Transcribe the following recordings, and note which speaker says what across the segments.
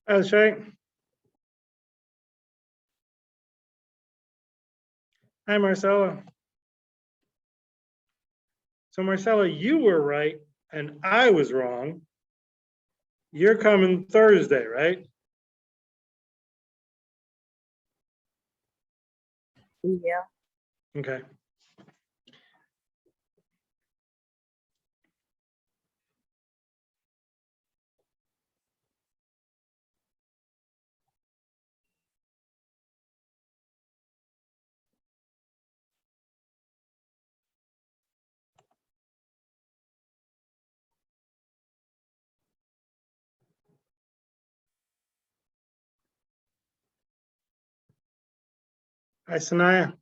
Speaker 1: Hi, Shay. Hi, Marcella. So Marcella, you were right and I was wrong. You're coming Thursday, right?
Speaker 2: Yeah.
Speaker 1: Okay. Hi, Sanaya.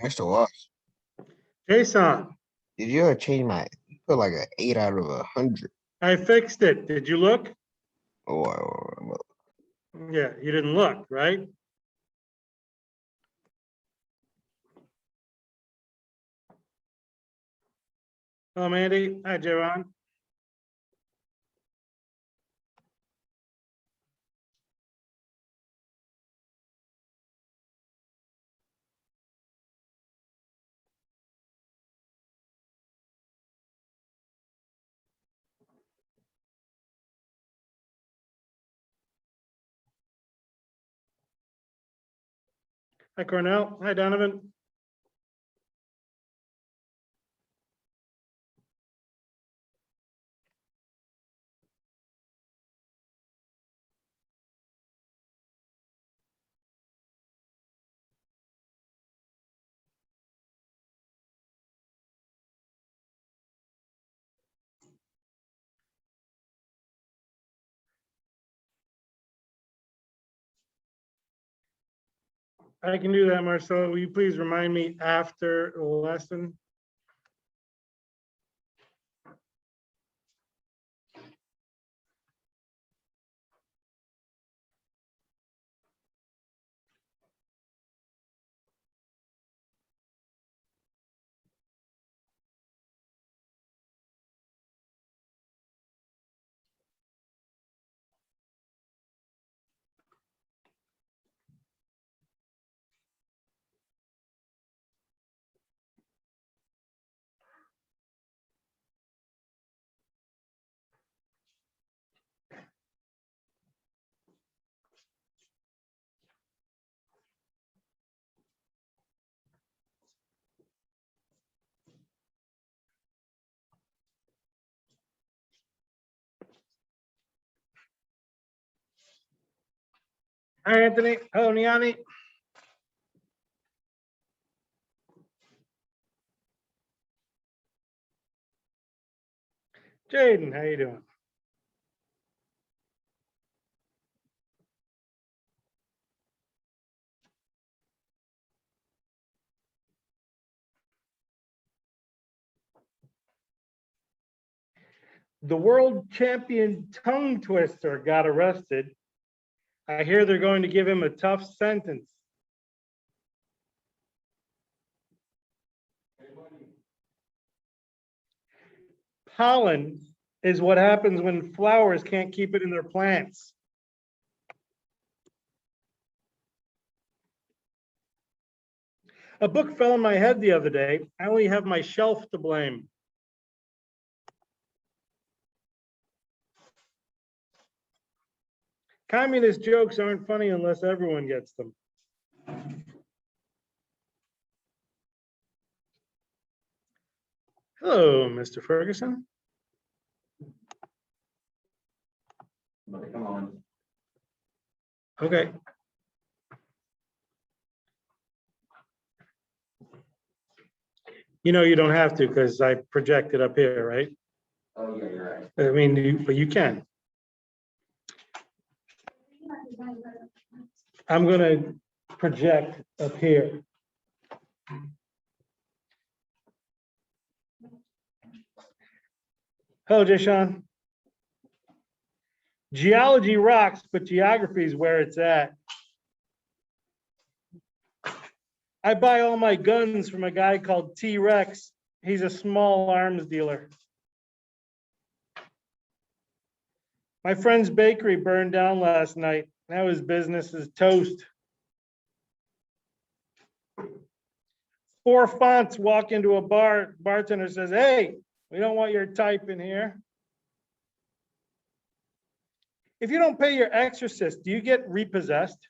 Speaker 3: Mr. Wash,
Speaker 1: Jason,
Speaker 3: did you ever change my put like an 8 out of 100?
Speaker 1: I fixed it. Did you look?
Speaker 3: Or
Speaker 1: Yeah, you didn't look, right? Hello, Mandy. Hi, Jaron. Hi, Cornell. Hi, Donovan. I can do that, Marcella. Will you please remind me after the lesson? Hi, Anthony. Hello, Niani. Jaden, how you doing? The world champion tongue twister got arrested. I hear they're going to give him a tough sentence. Pollen is what happens when flowers can't keep it in their plants. A book fell on my head the other day. I only have my shelf to blame. Communist jokes aren't funny unless everyone gets them. Hello, Mr. Ferguson.
Speaker 4: Come on.
Speaker 1: Okay. You know, you don't have to because I projected up here, right?
Speaker 4: Oh, yeah, you're right.
Speaker 1: I mean, but you can. I'm gonna project up here. Hello, Deshaun. Geology rocks, but geography is where it's at. I buy all my guns from a guy called T-Rex. He's a small arms dealer. My friend's bakery burned down last night. Now his business is toast. 4 fonts walk into a bar. Bartender says, "Hey, we don't want your type in here." If you don't pay your exorcist, do you get repossessed?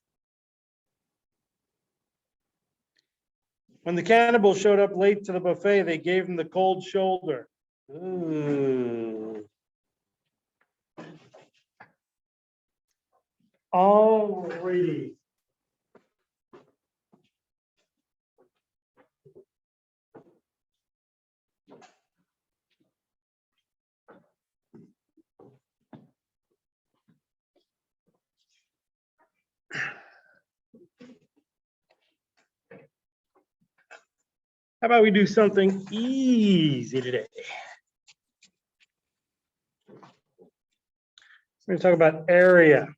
Speaker 1: When the cannibal showed up late to the buffet, they gave him the cold shoulder. Ooh. Alrighty. How about we do something easy today? We're going to talk about area.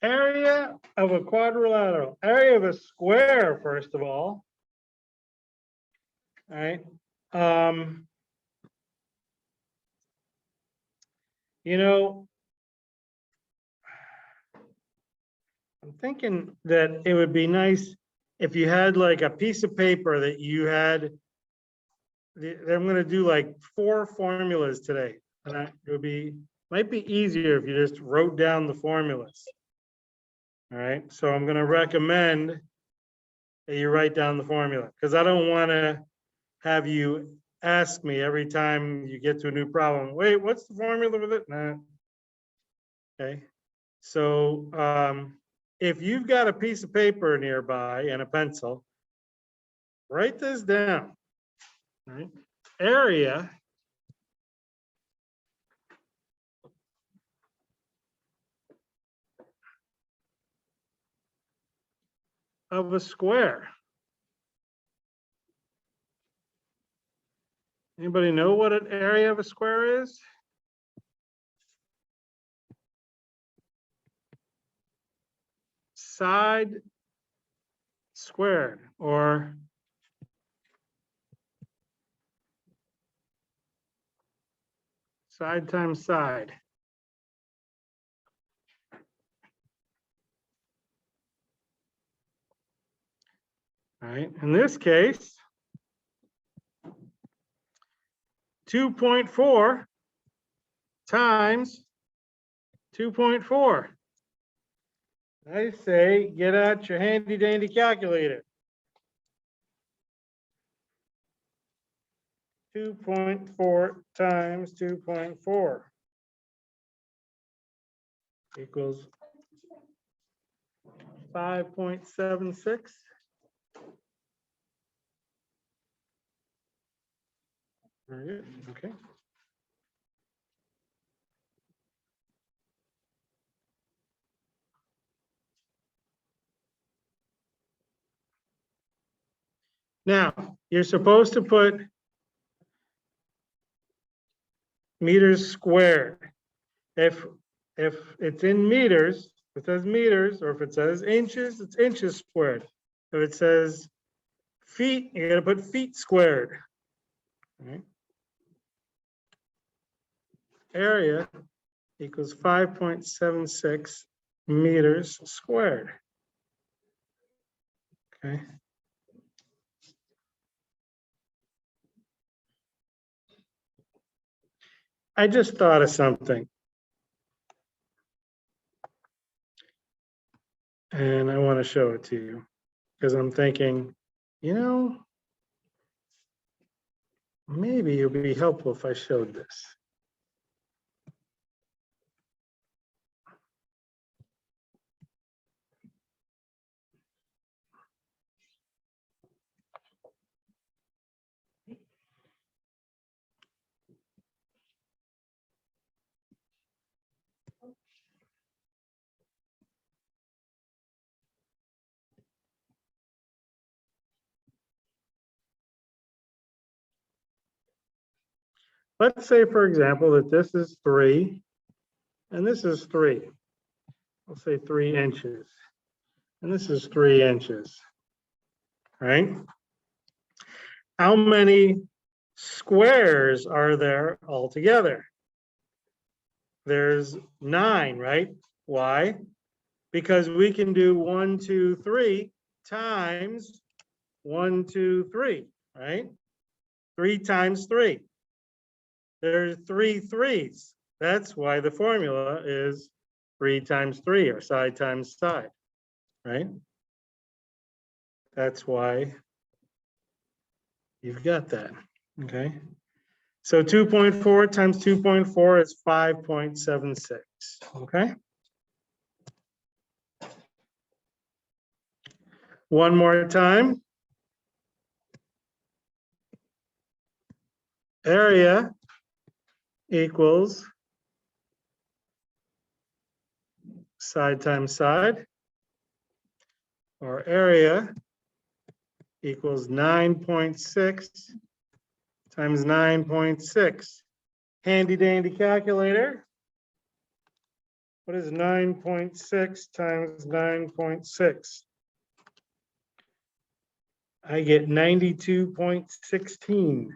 Speaker 1: Area of a quadrilateral, area of a square, first of all. All right. You know, I'm thinking that it would be nice if you had like a piece of paper that you had. I'm going to do like 4 formulas today. And it might be easier if you just wrote down the formulas. All right, so I'm going to recommend that you write down the formula because I don't want to have you ask me every time you get to a new problem. Wait, what's the formula with it? Nah. Okay, so if you've got a piece of paper nearby and a pencil, write this down. All right, area of a square. Anybody know what an area of a square is? Side squared, or side times side. All right, in this case, 2.4 times 2.4. I say, get out your handy dandy calculator. 2.4 times 2.4 equals 5.76. Very good. Okay. Now, you're supposed to put meters squared. If it's in meters, it says meters, or if it says inches, it's inches squared. If it says feet, you gotta put feet squared. All right. Area equals 5.76 meters squared. Okay. I just thought of something. And I want to show it to you because I'm thinking, you know, maybe it would be helpful if I showed this. let's say, for example, that this is 3 and this is 3. I'll say 3 inches. And this is 3 inches, right? How many squares are there altogether? There's 9, right? Why? Because we can do 1, 2, 3 times 1, 2, 3, right? 3 times 3. There's 3 3s. That's why the formula is 3 times 3, or side times side, right? That's why you've got that, okay? So 2.4 times 2.4 is 5.76, okay? One more time. Area equals side times side, or area equals 9.6 times 9.6. Handy dandy calculator. What is 9.6 times 9.6? I get 92.16.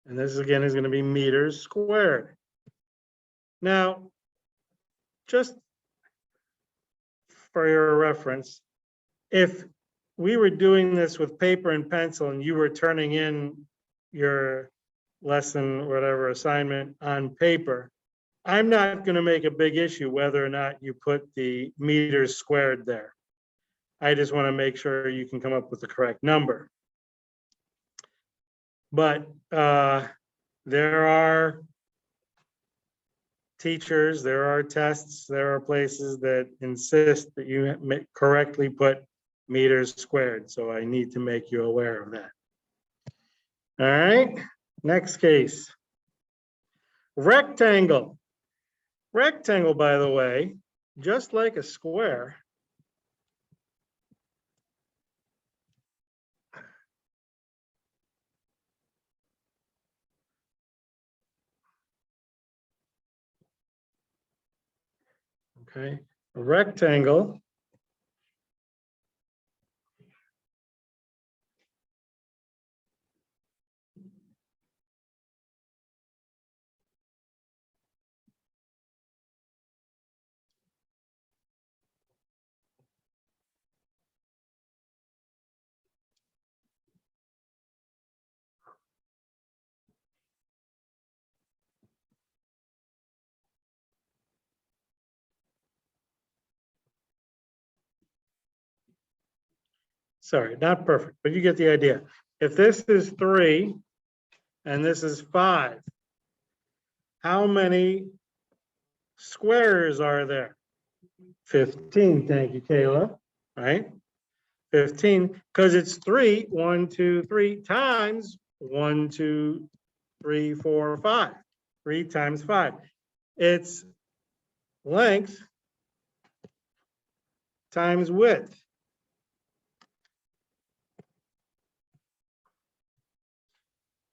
Speaker 1: And this again is going to be meters squared. Now, just for your reference, if we were doing this with paper and pencil and you were turning in your lesson, whatever assignment on paper, I'm not going to make a big issue whether or not you put the meters squared there. I just want to make sure you can come up with the correct number. But there are teachers, there are tests, there are places that insist that you correctly put meters squared. So I need to make you aware of that. All right, next case. Rectangle. Rectangle, by the way, just like a square, okay, a rectangle sorry, not perfect, but you get the idea. If this is 3 and this is 5, how many squares are there? 15, thank you, Kayla, right? 15, because it's 3, 1, 2, 3 times 1, 2, 3, 4, 5. 3 times 5. It's length times width.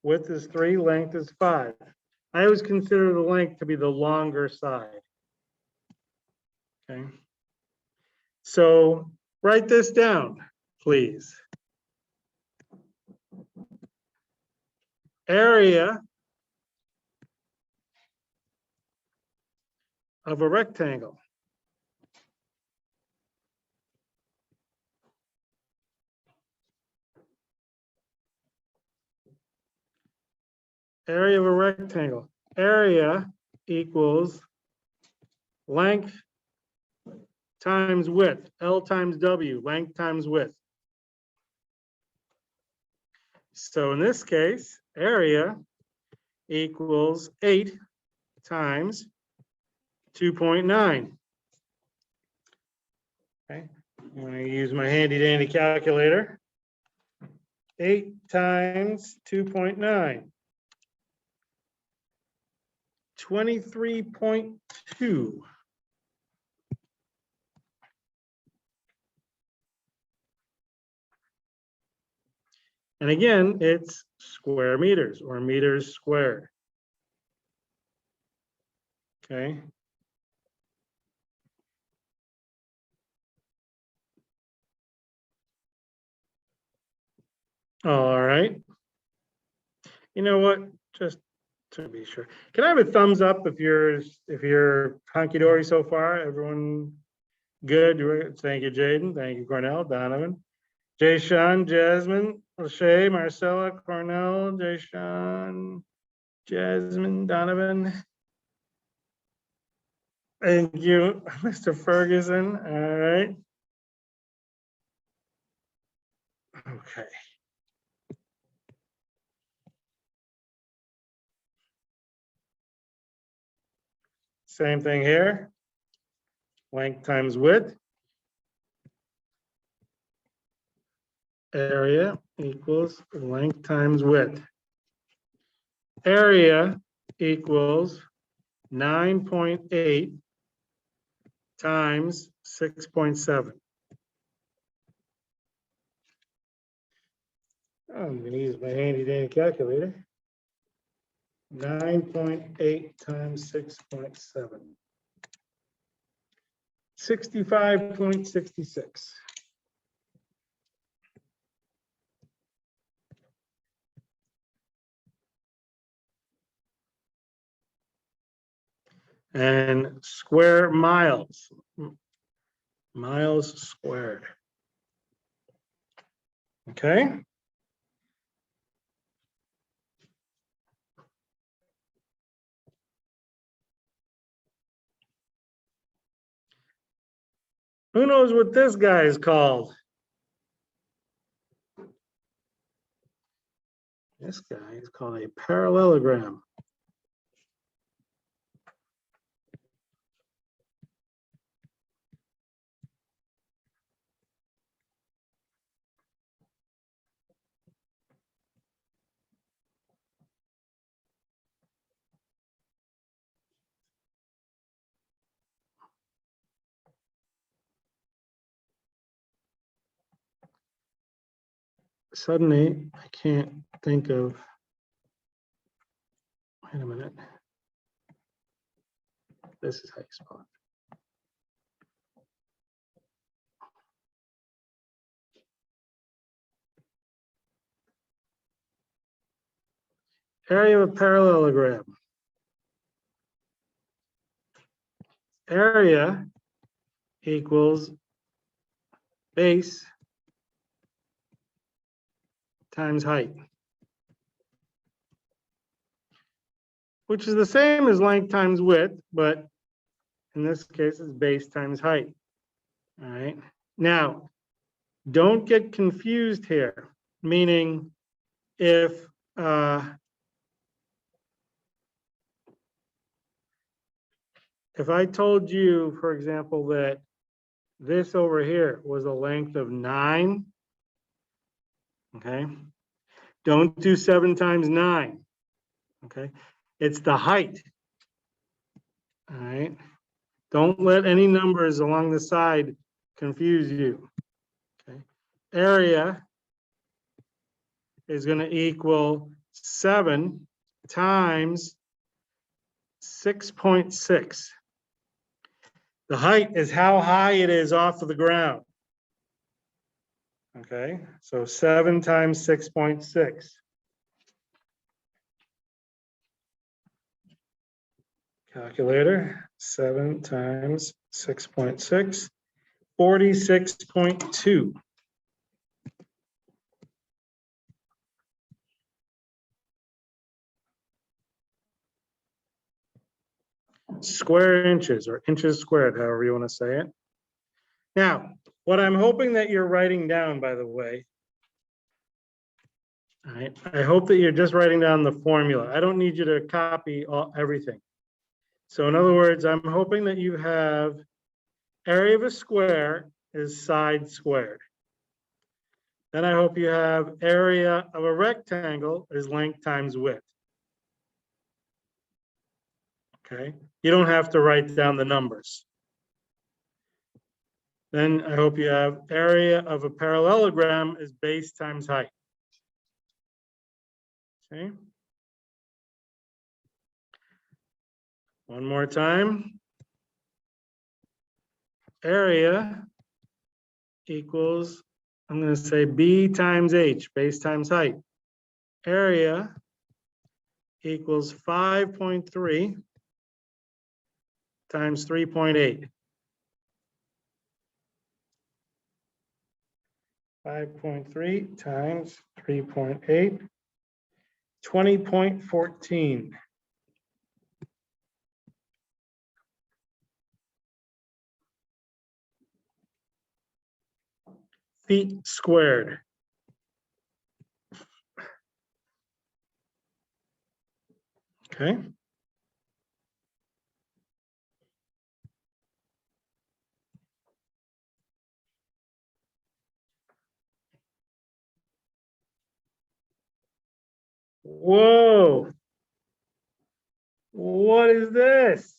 Speaker 1: Width is 3, length is 5. I always consider the length to be the longer side. Okay. So write this down, please. Area of a rectangle. Area of a rectangle. Area equals length times width, L times W, length times width. So in this case, area equals 8 times 2.9. Okay, I'm going to use my handy dandy calculator. 8 times 2.9. 23.2. And again, it's square meters or meters squared. Okay. All right. You know what? Just to be sure, can I have a thumbs up if you're hunky-dory so far? Everyone good? Thank you, Jaden. Thank you, Cornell, Donovan, Jay Sean, Jasmine, Lachey, Marcella, Cornell, Jay Sean, Jasmine, Donovan. Thank you, Mr. Ferguson. All right. Okay. Same thing here. Length times width. Area equals length times width. Area equals 9.8 times 6.7. I'm gonna use my handy dandy calculator. 9.8 times 6.7. 65.66. And square miles. Miles squared. Okay. Who knows what this guy is called? This guy is called a parallelogram. Suddenly, I can't think of, wait a minute. This is how you spell it. Area of a parallelogram. Area equals base times height, which is the same as length times width, but in this case, it's base times height. All right. Now, don't get confused here, meaning if I told you, for example, that this over here was a length of 9, okay? Don't do 7 times 9, okay? It's the height, all right? Don't let any numbers along the side confuse you, okay? Area is going to equal 7 times 6.6. The height is how high it is off of the ground. Okay, so 7 times 6.6. Calculator, 7 times 6.6, 46.2. Square inches or inches squared, however you want to say it. Now, what I'm hoping that you're writing down, by the way, all right, I hope that you're just writing down the formula. I don't need you to copy everything. So in other words, I'm hoping that you have area of a square is side squared. Then I hope you have area of a rectangle is length times width. Okay, you don't have to write down the numbers. Then I hope you have area of a parallelogram is base times height. Okay. One more time. Area equals, I'm going to say B times H, base times height. Area equals 5.3 times 3.8. 5.3 times 3.8, 20.14. Feet squared. Okay. Whoa. What is this?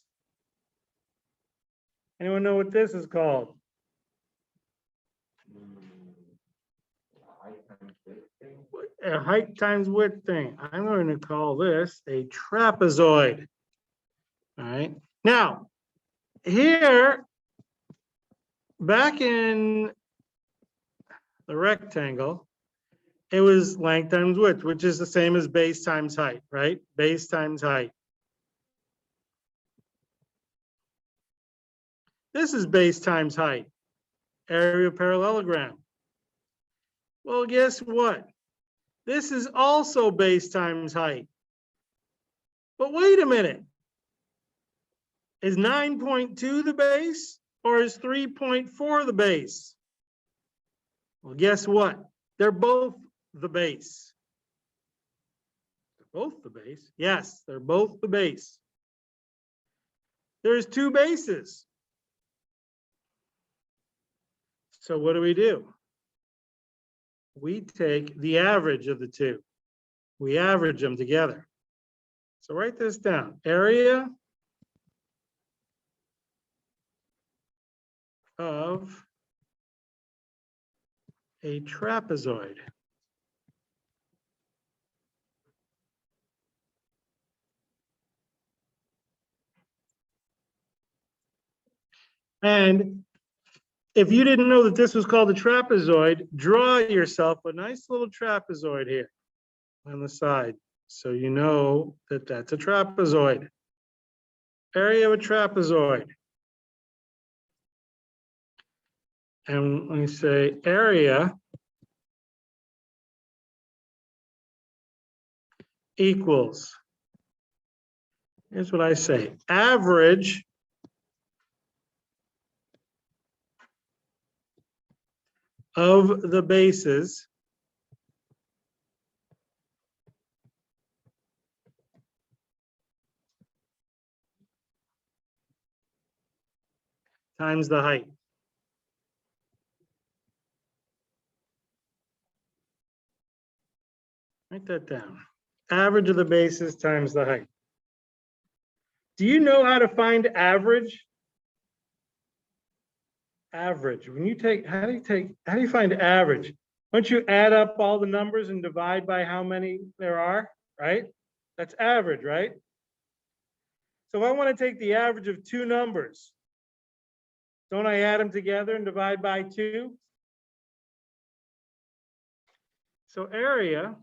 Speaker 1: Anyone know what this is called? A height times width thing. I'm going to call this a trapezoid. All right. Now, here, back in the rectangle, it was length times width, which is the same as base times height, right? Base times height. This is base times height, area of parallelogram. Well, guess what? This is also base times height. But wait a minute. Is 9.2 the base or is 3.4 the base? Well, guess what? They're both the base. They're both the base? Yes, they're both the base. There's two bases. So what do? We take the average of the two. We average them together. So write this down. Area of a trapezoid. And if you didn't know that this was called a trapezoid, draw yourself a nice little trapezoid here on the side. So you know that that's a trapezoid. Area of a trapezoid. And let me say area equals, here's what I say, average of the bases times the height. Write that down. Average of the bases times the height. Do you know how to find average? Average. When you take, how do you find average? Once you add up all the numbers and divide by how many there are, right? That's average, right? So if I want to take the average of two numbers, don't I add them together and divide by 2? So area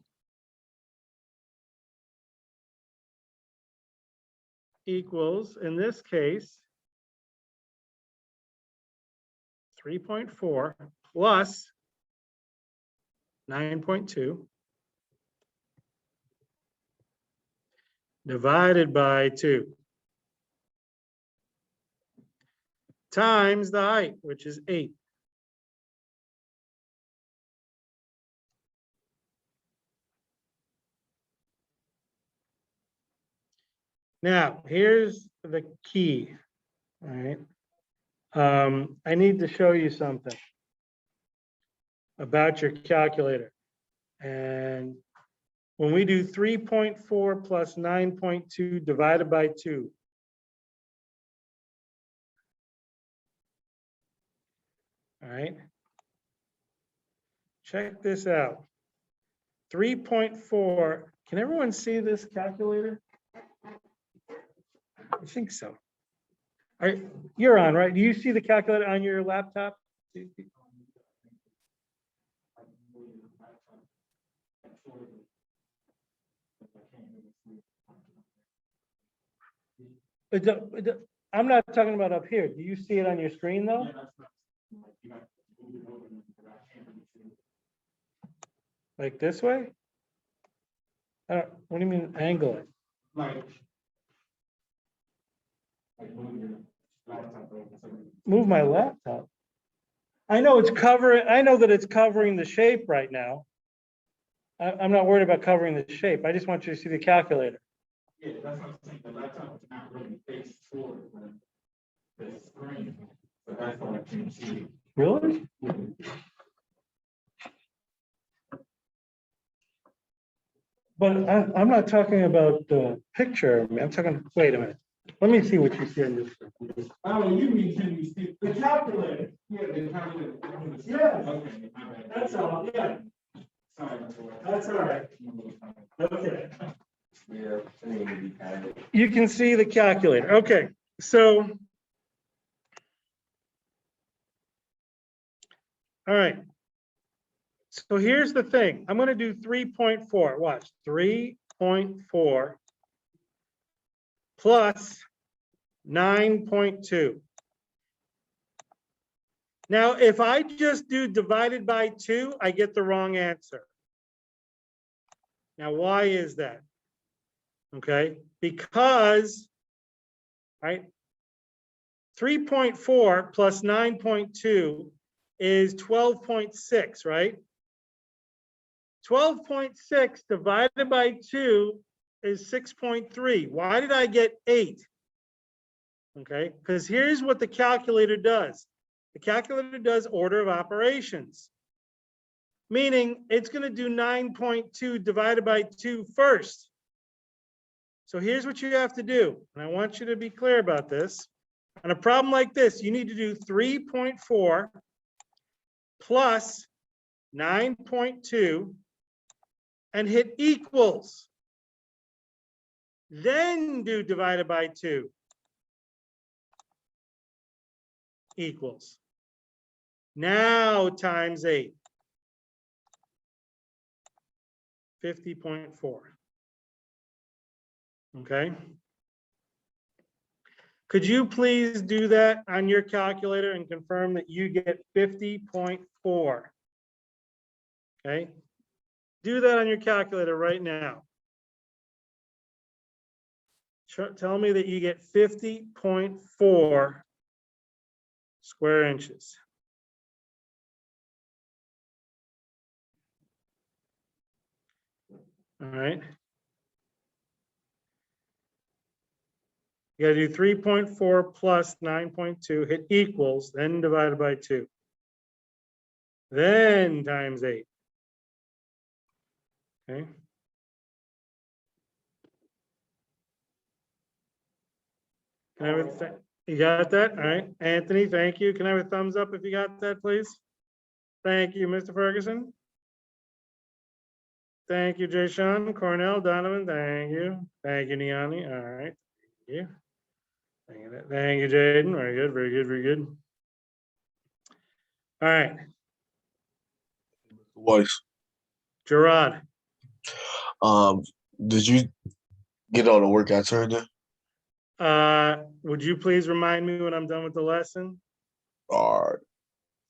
Speaker 1: equals, in this case, 3.4 plus 9.2 divided by 2 times the height, which is 8. Now, here's the key, all right? I need to show you something about your calculator. And when we do 3.4 plus 9.2 divided by 2, all right? Check this out. 3.4 Can everyone see this calculator? I think so. You're on, right? Do you see the calculator on your laptop? I'm not talking about up here. Do you see it on your screen though? Like this way? What do you mean angle it? Move my laptop. I know it's covering, I know that it's covering the shape right now. I'm not worried about covering the shape. I just want you to see the calculator.
Speaker 4: Yeah, that's what I'm saying, the laptop is not really faced toward the screen, so that's why I can't see.
Speaker 1: Really? But I'm not talking about the picture. I'm talking, wait a minute. Let me see what you see on this.
Speaker 4: Oh, you mean, can you see?
Speaker 1: The calculator.
Speaker 4: Yeah, the calculator.
Speaker 1: Yeah.
Speaker 4: Okay, my bad.
Speaker 1: That's all, yeah.
Speaker 4: Sorry.
Speaker 1: That's all right. Okay.
Speaker 4: Yeah, I need to be kind of.
Speaker 1: You can see the calculator. Okay, so. All right. So here's the thing. I'm going to do 3.4. Watch. 3.4 plus 9.2. Now, if I just do divided by 2, I get the wrong answer. Now, why is that? Okay, because, right, 3.4 plus 9.2 is 12.6, right? 12.6 divided by 2 is 6.3. Why did I get 8? Okay, because here's what the calculator does. The calculator does order of operations, meaning it's going to do 9.2 divided by 2 first. So here's what you have to do, and I want you to be clear about this. On a problem like this, you need to do 3.4 plus 9.2 and hit equals. Then do divided by 2 equals. Now times 8. 50.4. Okay. Could you please do that on your calculator and confirm that you get 50.4? Okay. Do that on your calculator right now. Tell me that you get 50.4 square inches. All right. You gotta do 3.4 plus 9.2, hit equals, then divided by 2. Then times 8. Okay. Can I have a you got that? All right. Anthony, thank you. Can I have a thumbs up if you got that, please? Thank you, Mr. Ferguson. Thank you, Jay Sean, Cornell, Donovan, thank you. Thank you, Niani. All right. Thank you. Thank you, Jaden. Very good, very good, very good. All right.
Speaker 2: Weiss.
Speaker 1: Gerard.
Speaker 2: Did you get all the work I turned in?
Speaker 1: Would you please remind me when I'm done with the lesson?
Speaker 2: All right.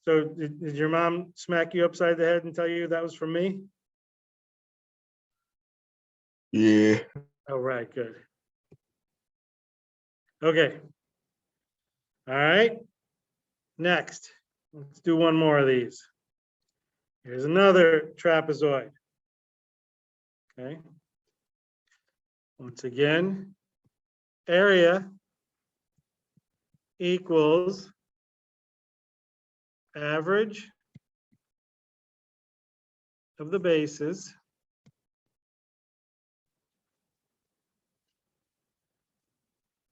Speaker 1: So did your mom smack you upside the head and tell you that was from me?
Speaker 2: Yeah.
Speaker 1: All right, good. Okay. All right. Next, let's do one more of these. Here's another trapezoid. Okay. Once again, area equals average of the bases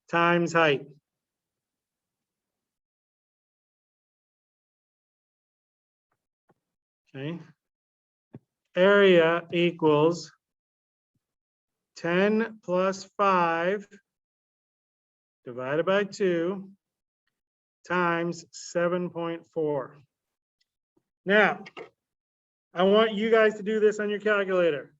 Speaker 1: times height. Okay. Area equals 10 plus 5 divided by 2 times 7.4. Now, I want you guys to do this on your calculator.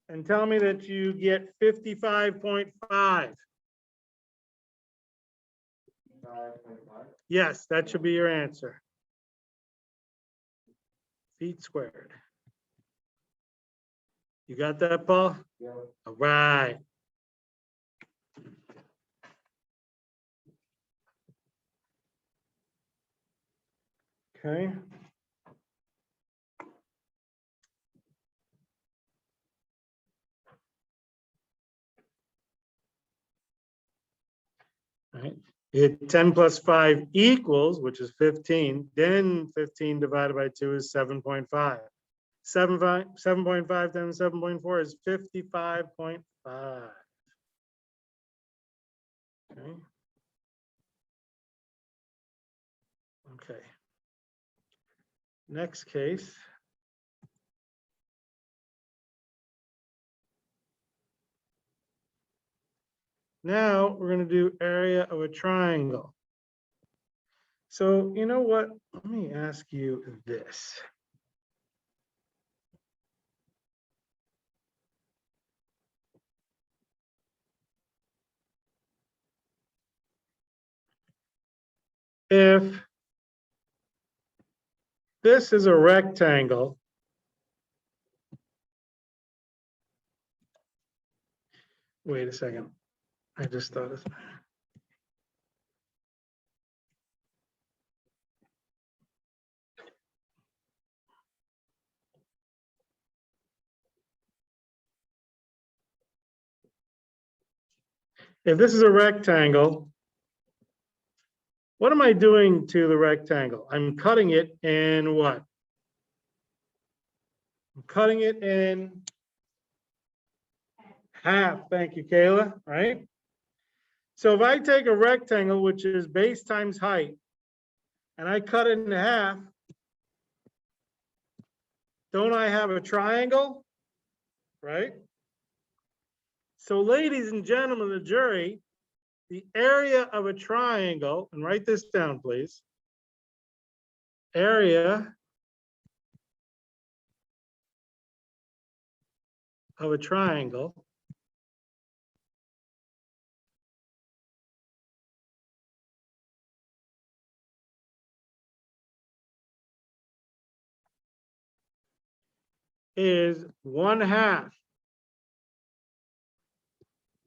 Speaker 1: And tell me that you get 55.5. Yes, that should be your answer. Feet squared. You got that, Paul?
Speaker 4: Yeah.
Speaker 1: All right. Okay. All right. It 10 plus 5 equals, which is 15, then 15 divided by 2 is 7.5. 7.5 times 7.4 is 55.5. Okay. Okay. Next case. Now we're going to do area of a triangle. So you know what? Let me ask you this. If this is a rectangle, wait a second. I just thought of. If this is a rectangle, what am I doing to the rectangle? I'm cutting it in what? I'm cutting it in half. Thank you, Kayla, right? So if I take a rectangle, which is base times height, and I cut it in half, don't I have a triangle? Right? So ladies and gentlemen of the jury, the area of a triangle, and write this down, please. Area of a triangle is 1/2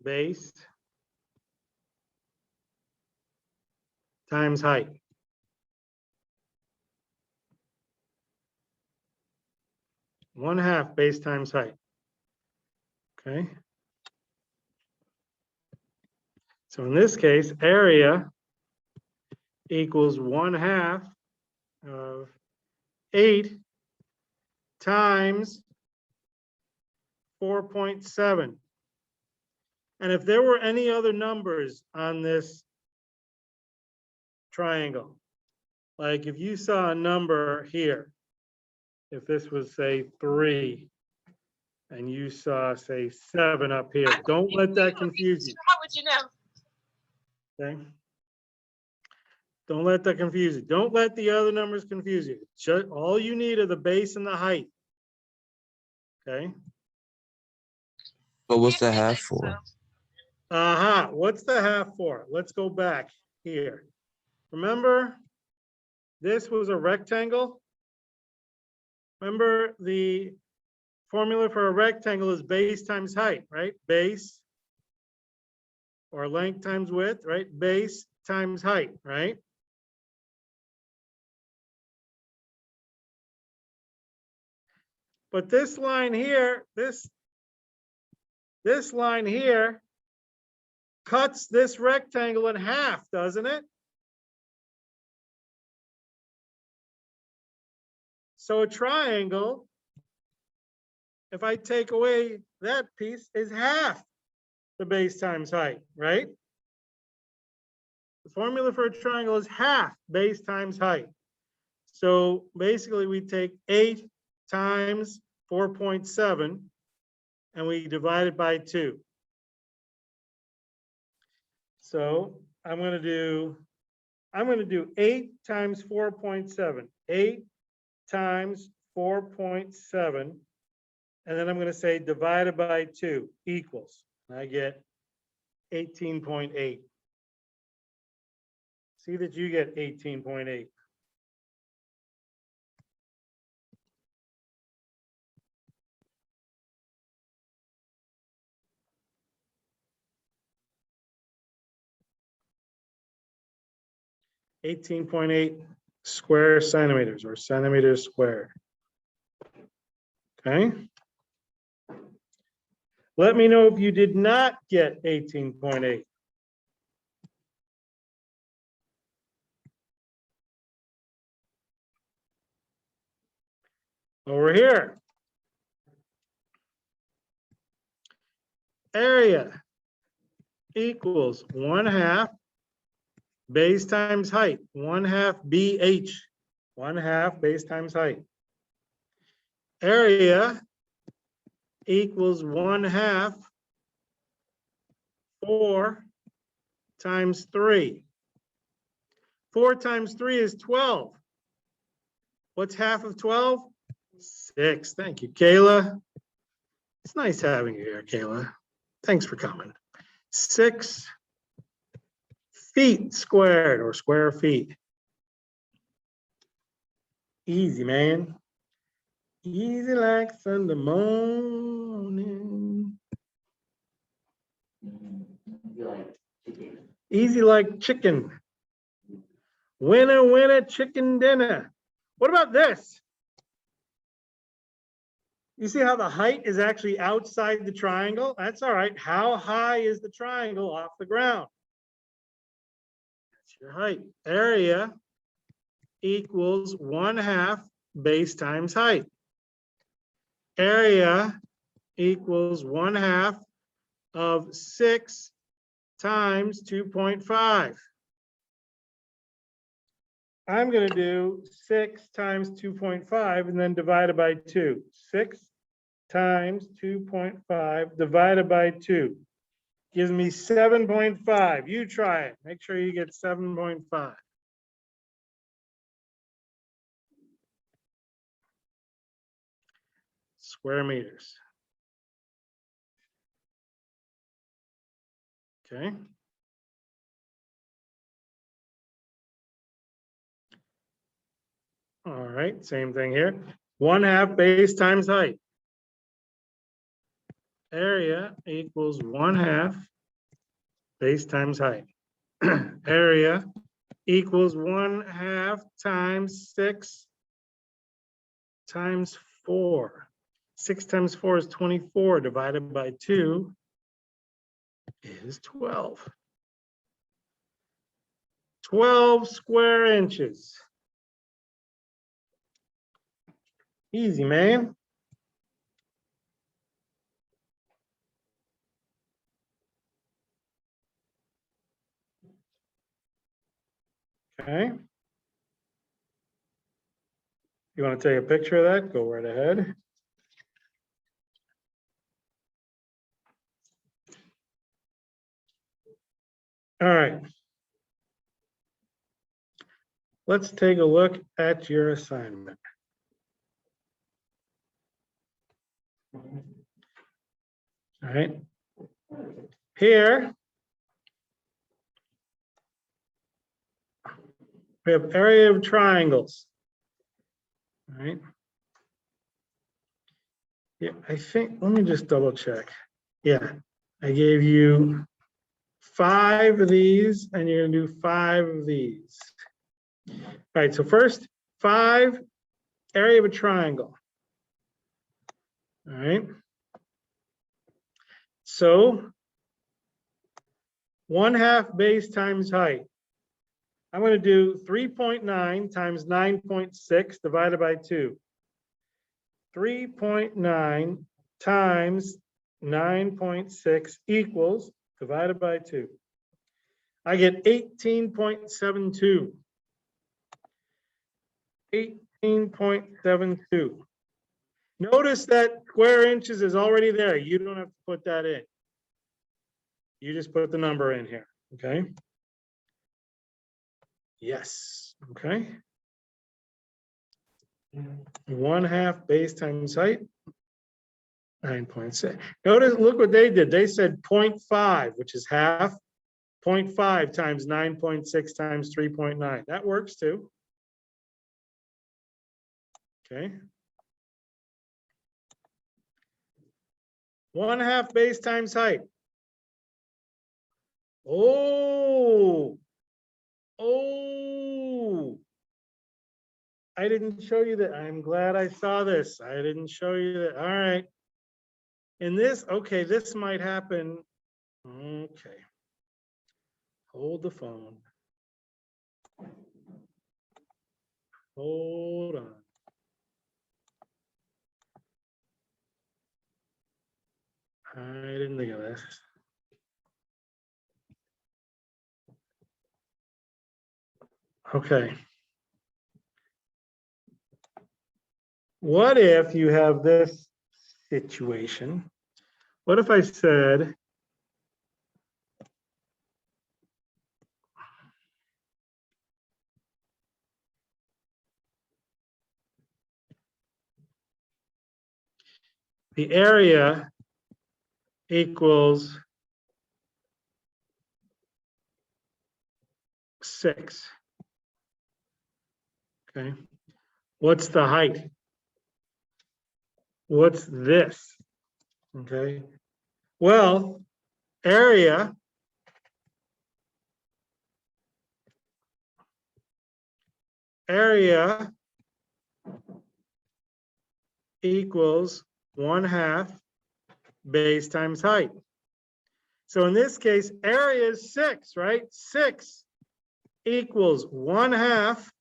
Speaker 1: base times height. One half base times height. Okay. So in this case, area equals 1/2 of 8 times 4.7. And if there were any other numbers on this triangle, like if you saw a number here, if this was say 3, and you saw say 7 up here, don't let that confuse you.
Speaker 5: How would you know?
Speaker 1: Okay. Don't let that confuse you. Don't let the other numbers confuse you. Just all you need are the base and the height. Okay.
Speaker 3: But what's the half for?
Speaker 1: Aha, what's the half for? Let's go back here. Remember, this was a rectangle. Remember the formula for a rectangle is base times height, right? Base or length times width, right? Base times height, right? But this line here, this line here cuts this rectangle in half, doesn't it? So a triangle, if I take away that piece, is half the base times height, right? the formula for a triangle is half base times height. So basically we take 8 times 4.7 and we divide it by 2. So I'm going to do 8 times 4.7, 8 times 4.7, and then I'm going to say divided by 2 equals, and I get 18.8. See that you get 18.8. .8 square centimeters or centimeters squared. Okay. Let me know if you did not get 18.8. Over here. Area equals 1/2 base times height, 1/2 BH, 1/2 base times height. Area equals 1/2 4 times 3. 4 times 3 is 12. What's half of 12? 6. Thank you, Kayla. It's nice having you here, Kayla. Thanks for coming. 6 feet squared or square feet. Easy, man. Easy like Sunday morning. Easy like chicken. Winner, winner, chicken dinner. What about this? You see how the height is actually outside the triangle? That's all right. How high is the triangle off the ground? That's your height. Area equals 1/2 base times height. Area equals 1/2 of 6 times 2.5. I'm going to do 6 times 2.5 and then divide it by 2. 6 times 2.5 divided by 2 gives me 7.5. You try it. Make sure you get 7.5. Square meters. Okay. All right, same thing here. 1/2 base times height. Area equals 1/2 base times height. Area equals 1/2 times 6 times 4. 6 times 4 is 24 divided by 2 is 12. 12 square inches. Easy, man. Okay. You want to take a picture of that? Go right ahead. All right. Let's take a look at your assignment. All right. Here, we have area of triangles. All right. Yeah, I think, let me just double check. Yeah, I gave you 5 of these and you're gonna do 5 of these. All right, so first, 5 area of a triangle. All right. So 1/2 base times height. I'm going to do 3.9 times 9.6 divided by 2. 3.9 times 9.6 equals divided by 2. I get 18.72. 18.72. Notice that square inches is already there. You don't have to put that in. You just put the number in here, okay? Yes, okay. 1/2 base times height. 9.6. Notice, look what they did. They said 0.5, which is half. 0.5 times 9.6 times 3.9. That works too. Okay. 1/2 base times height. Oh, I didn't show you that. I'm glad I saw this. I didn't show you that. All right. In this, okay, this might happen. Okay. Hold the phone. Hold on. I didn't think of this. Okay. What if you have this situation? What if I said, the area equals 6. Okay. What's the height? What's this? Okay. Well, area equals 1/2 base times height. So in this case, area is 6, right? 6 equals 1/2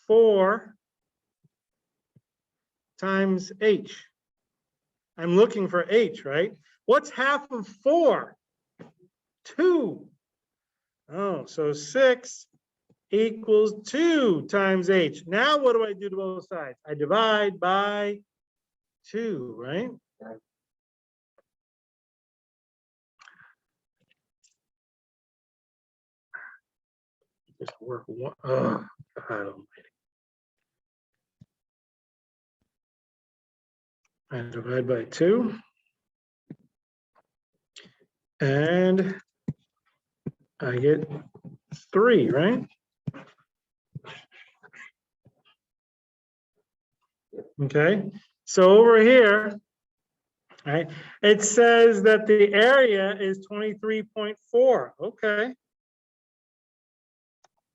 Speaker 1: 4 times h. I'm looking for h, right? What's half of 4? 2. Oh, so 6 equals 2 times h. Now what do I do to both sides? I divide by 2, right? Just work one. Oh, God almighty. I divide by 2. And I get 3, right? Okay, so over here, right, it says that the area is 23.4. Okay.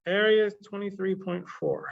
Speaker 1: Area is 23.4.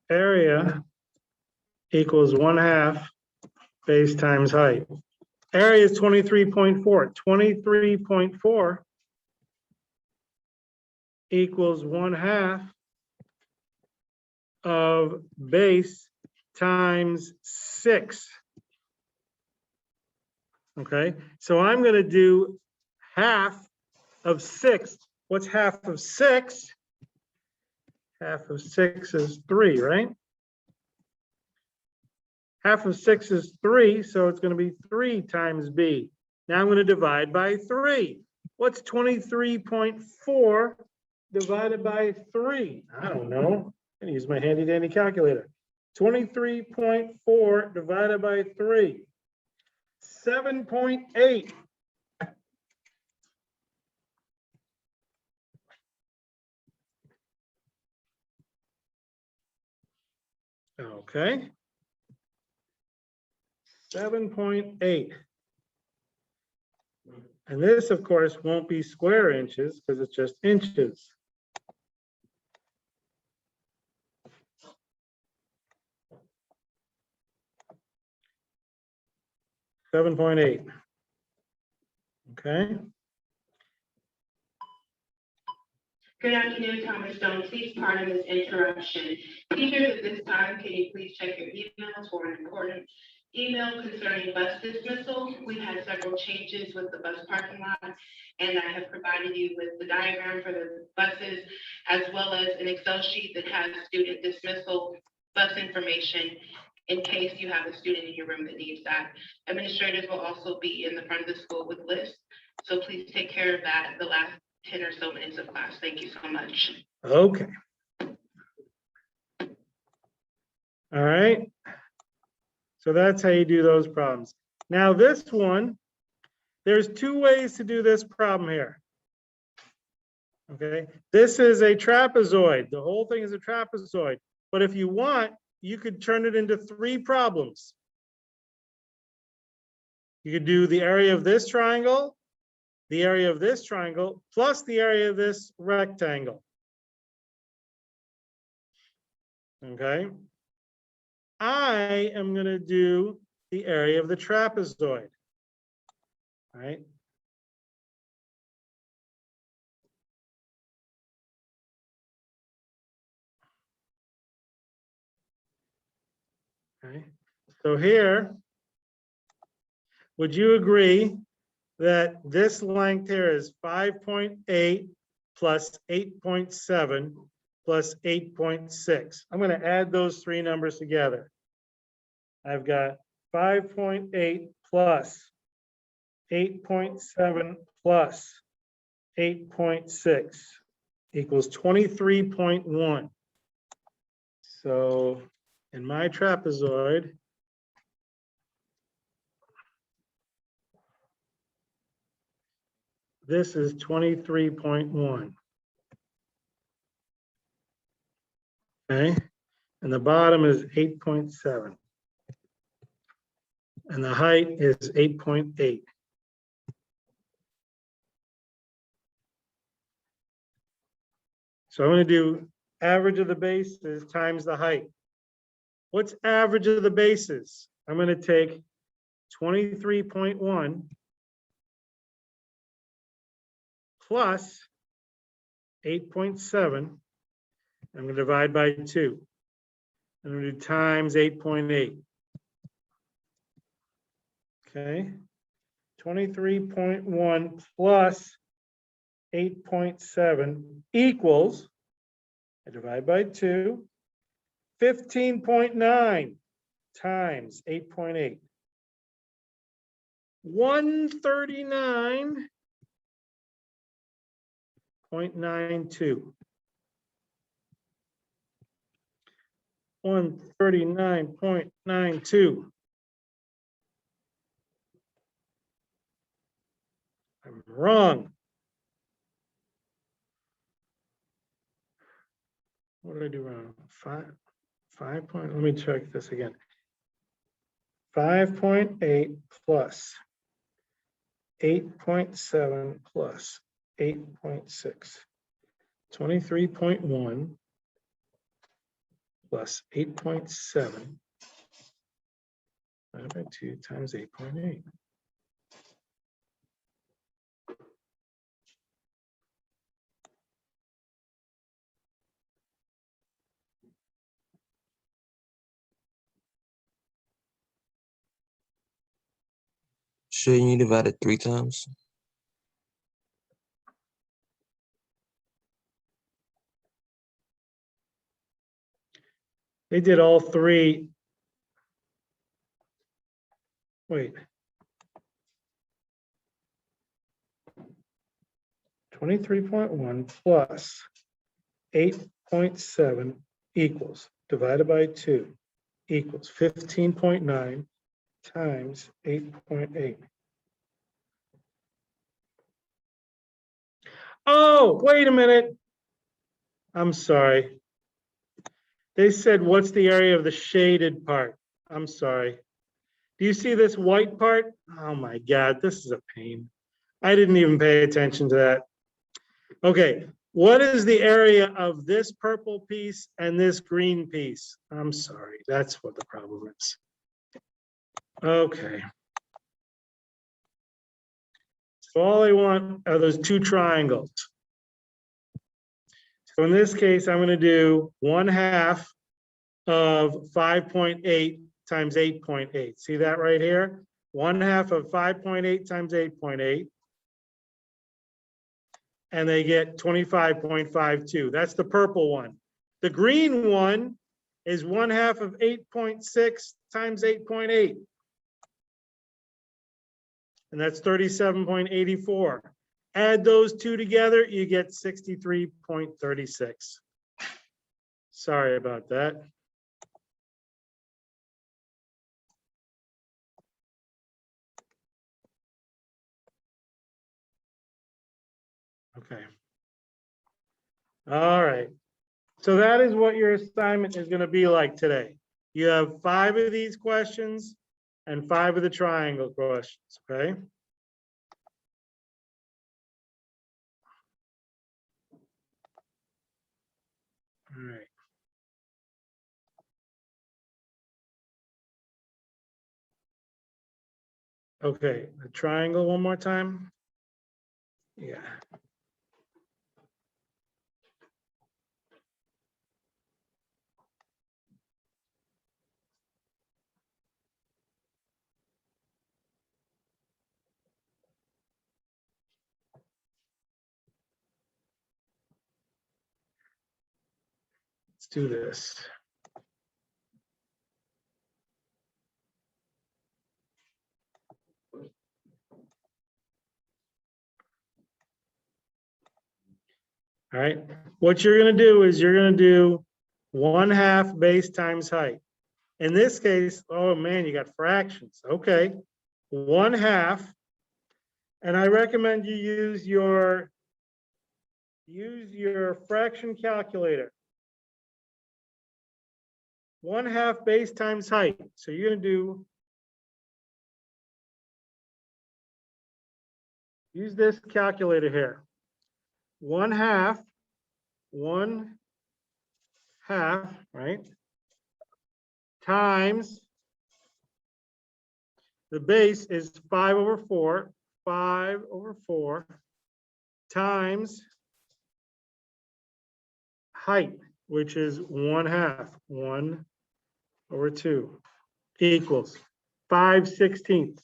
Speaker 1: Area equals 1/2 base times height. Area is 23.4. 23.4 equals 1/2 of base times 6. Okay, so I'm going to do half of 6. What's half of 6? Half of 6 is 3, right? Half of 6 is 3, so it's going to be 3 times b. Now I'm going to divide by 3. What's 23.4 divided by 3? I don't know. I'm going to use my handy dandy calculator. 23.4 divided by 3. 7.8. Okay. 7.8. And this, of course, won't be square inches because it's just inches. $7.8. Okay.
Speaker 5: Good afternoon, Thomas Stone. Please pardon this interruption. Teachers, at this time, can you please check your emails for an important email concerning bus dismissal? We've had several changes with the bus parking lot, and I have provided you with the diagram for the buses, as well as an Excel sheet that has student dismissal bus information in case you have a student in your room that needs that. Administrators will also be in the front of the school with lists, so please take care of that the last 10 or so minutes of class. Thank you so much.
Speaker 1: Okay. All right. So that's how you do those problems. Now this one, there's two ways to do this problem here. Okay, this is a trapezoid. The whole thing is a trapezoid. But if you want, you could turn it into three problems. You could do the area of this triangle, the area of this triangle, plus the area of this rectangle. Okay. I am going to do the area of the trapezoid. All right. Okay. So here, would you agree that this length here is 5.8 plus 8.7 plus 8.6? I'm going to add those three numbers together. I've got 5.8 plus 8.7 plus 8.6 equals 23.1. So in my trapezoid, this is 23.1. Okay, and the bottom is 8.7. And the height is 8.8. So I'm going to do average of the bases times the height. What's average of the bases? I'm going to take 23.1 plus 8.7. I'm going to divide by 2. I'm going to do times 8.8. Okay. 23.1 plus 8.7 equals, I divide by 2, 15.9 times 8.8. 139.92. 139.92. I'm wrong. What did I do wrong? 5 point, let me check this again. 5.8 plus 8.7 plus 8.6. 23.1 plus 8.7 divided by 2 times 8.8.
Speaker 6: Shouldn't you divide it 3 times?
Speaker 1: They did all three. Wait. 23.1 plus 8.7 equals, divided by 2, equals 15.9 times 8.8. Oh, wait a minute. I'm sorry. They said, what's the area of the shaded part? I'm sorry. Do you see this white part? Oh my God, this is a pain. I didn't even pay attention to that. Okay, what is the area of this purple piece and this green piece? I'm sorry, that's what the problem is. Okay. So all I want are those two triangles. So in this case, I'm going to do 1/2 of 5.8 times 8.8. See that right here? 1/2 of 5.8 times 8.8. And they get 25.52. That's the purple one. The green one is 1/2 of 8.6 times 8.8. And that's 37.84. Add those two together, you get 63.36. Sorry about that. Okay. All right. So that is what your assignment is going to be like today. You have 5 of these questions and 5 of the triangle questions, okay? All right. Okay, the triangle one more time. Yeah. Let's do this. All right, what you're gonna do is you're gonna do 1/2 base times height. In this case, oh man, you got fractions. Okay, 1/2, and I recommend you use your fraction calculator. 1/2 base times height. So you're gonna do, use this calculator here. 1/2, right? Times the base is 5/4, 5/4 times height, which is 1/2, 1/2 equals 5/16.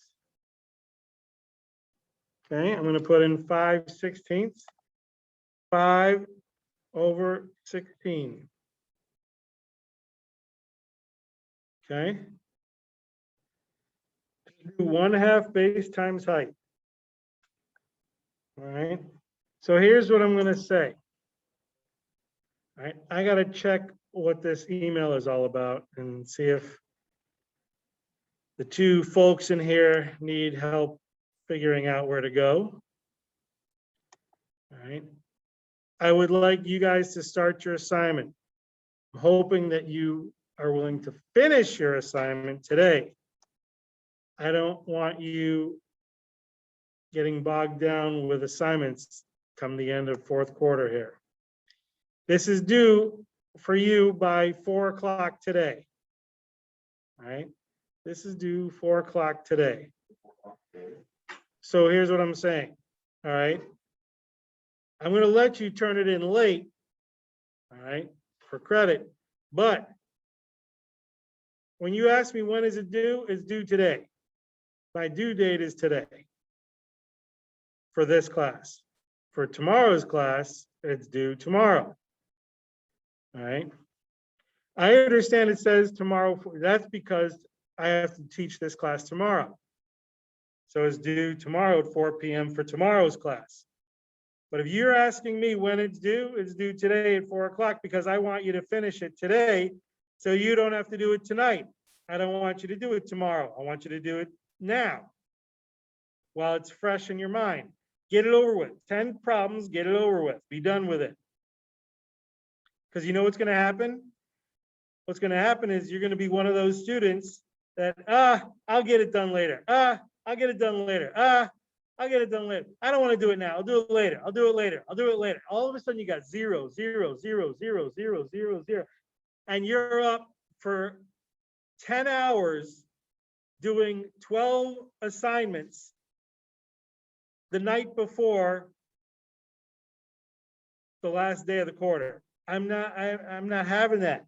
Speaker 1: Okay, I'm going to put in 5/16, 5/16. Okay. Do 1/2 base times height. All right. So here's what I'm going to say. All right, I got to check what this email is all about and see if the two folks in here need help figuring out where to go. All right. I would like you guys to start your assignment. I'm hoping that you are willing to finish your assignment today. I don't want you getting bogged down with assignments come the end of 4th quarter here. This is due for you by 4 o'clock today. All right, this is due 4 o'clock today. So here's what I'm saying. All right, I'm going to let you turn it in late. All right, for credit, but when you ask me when is it due, it's due today. My due date is today for this class. For tomorrow's class, it's due tomorrow. All right. I understand it says tomorrow. That's because I have to teach this class tomorrow. So it's due tomorrow at 4 p.m. for tomorrow's class. But if you're asking me when it's due today at 4 o'clock because I want you to finish it today so you don't have to do it tonight. I don't want you to do it tomorrow. I want you to do it now while it's fresh in your mind. Get it over with. 10 problems, get it over with. Be done with it. Because you know what's going to happen? What's going to happen is you're going to be one of those students that, I'll get it done later. I'll get it done later. I'll get it done later. I don't want to do it now. I'll do it later. I'll do it later. I'll do it later. All of a sudden you got 0, 0, 0, 0, 0, 0, 0. And you're up for 10 hours doing 12 assignments the night before the last day of the quarter. I'm not having that.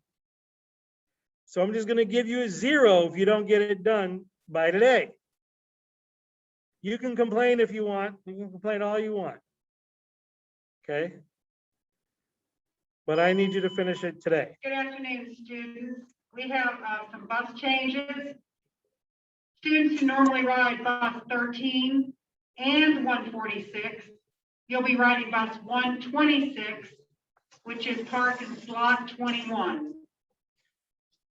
Speaker 1: So I'm just going to give you a 0 if you don't get it done by today. You can complain if you want. You can complain all you want. Okay? But I need you to finish it today.
Speaker 7: Good afternoon, students. We have some bus changes. Students who normally ride bus 13 and 146, you'll be riding bus 126, which is parked in slot 21.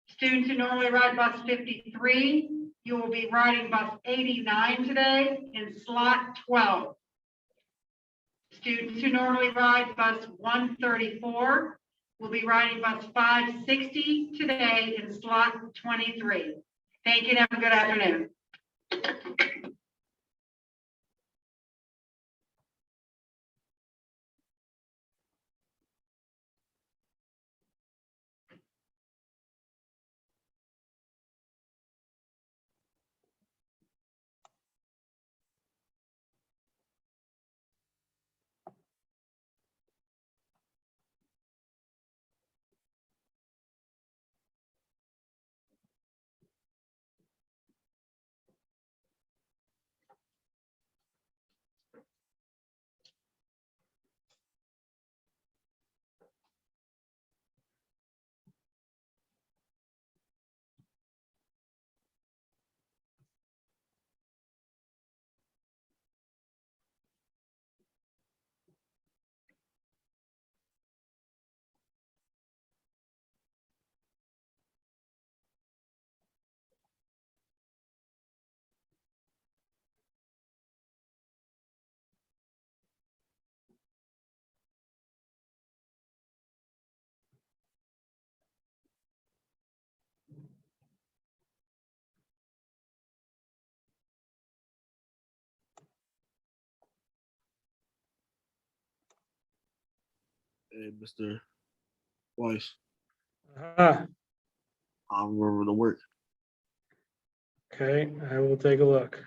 Speaker 7: Students who normally ride bus 53, you will be riding bus 89 today in slot 12. Students who normally ride bus 134 will be riding bus 560 today in slot 23. Thank you and have a good afternoon.
Speaker 2: Hey, Mr. Weiss,
Speaker 1: Ah,
Speaker 2: I remember the work.
Speaker 1: okay, I will take a look.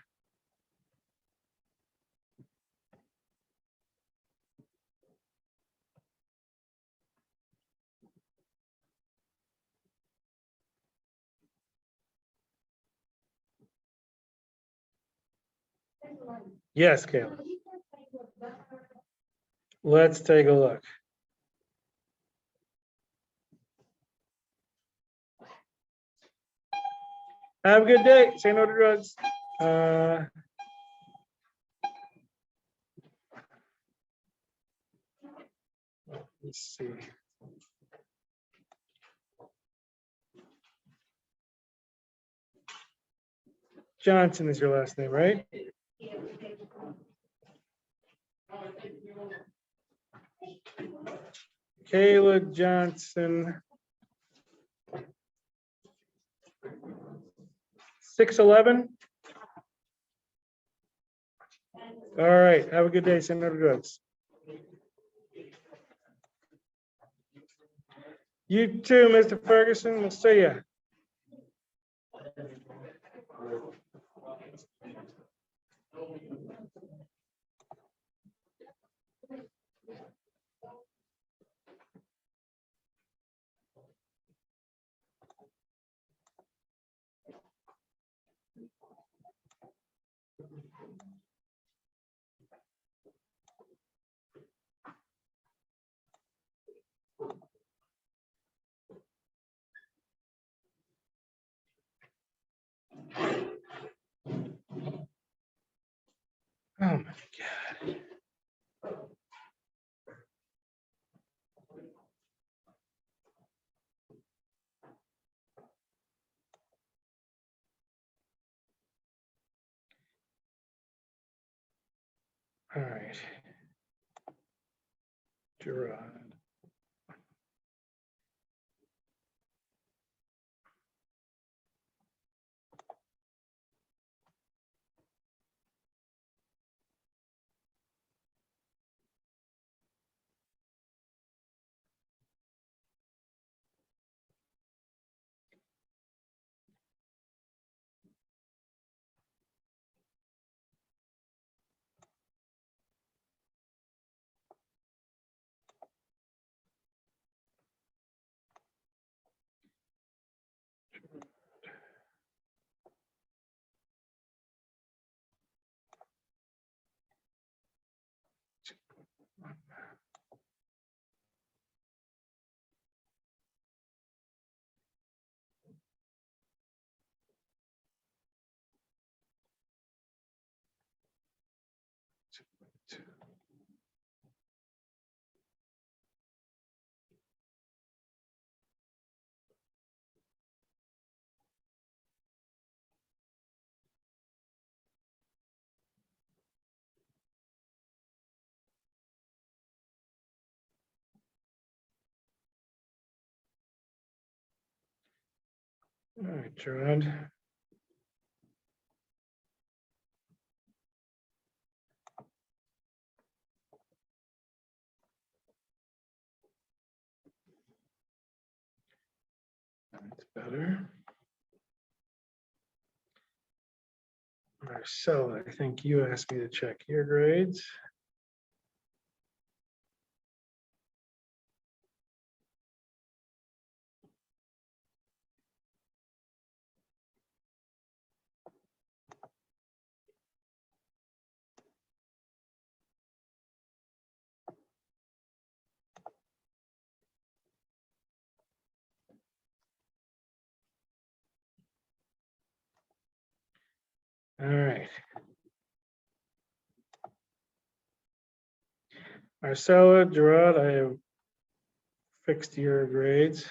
Speaker 1: Yes, Caleb. Let's take a look. Have a good day. Say no to drugs. Let's see. Johnson is your last name, right? Kayla Johnson. 6'11". All right. Have a good day. Say no to drugs. You too, Mr. Ferguson. We'll see ya. Oh my God. All right. Gerard. All right, Gerard. That's better. Marcella, I think you asked me to check your grades. All right. Marcella, Gerard, I have fixed your grades.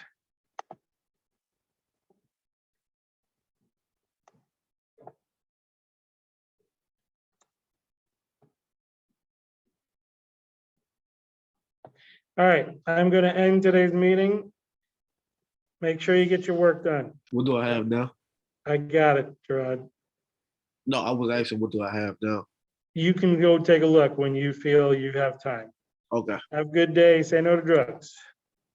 Speaker 1: All right, I'm gonna end today's meeting. Make sure you get your work done.
Speaker 2: What do I have now?
Speaker 1: I got it, Gerard.
Speaker 2: No, I was asking, what do I have now?
Speaker 1: You can go take a look when you feel you have time.
Speaker 2: Okay.
Speaker 1: Have a good day. Say no to drugs.